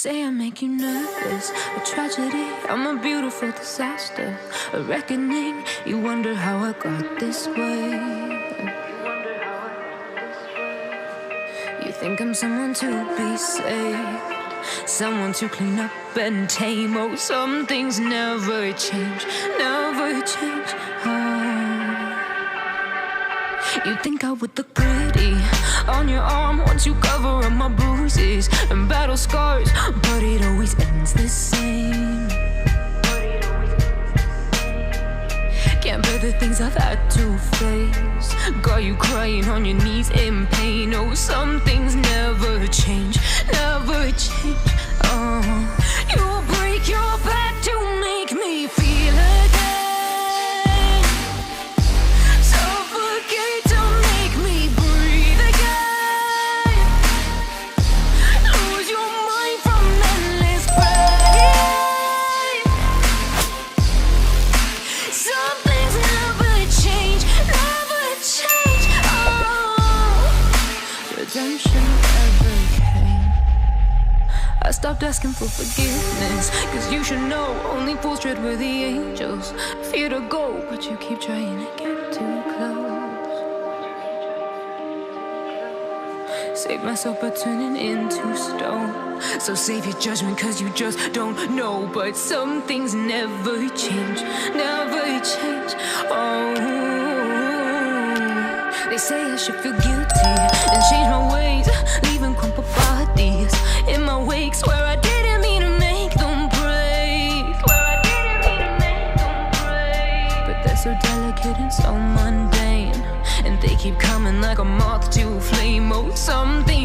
say I make you nervous, a tragedy, I'm a beautiful disaster, a reckoning. You wonder how I got this way. You think I'm someone to be saved, someone to clean up and tame. Oh, some things never change, never change. You think I would look pretty on your arm once you cover up my bruises and battle scars, but it always ends the same. Can't bear the things I've had to face, got you crying on your knees in pain. Oh, some things never change, never change. You'll break your back to make me feel again, suffocate to make me breathe again, lose your mind from endless pain. Some things never change, never change. Redemption never came. I stopped asking for forgiveness, cause you should know only fools tread where the angels fear to go, but you keep trying to get too close. Save myself by turning into stone, so save your judgment cause you just don't know. But some things never change, never change. Oh, they say I should feel guilty and change my ways, leaving crumpled bodies in my wake. Swear I didn't mean to make them break, but they're so delicate and so mundane, and they keep coming like a moth to flame. Oh, something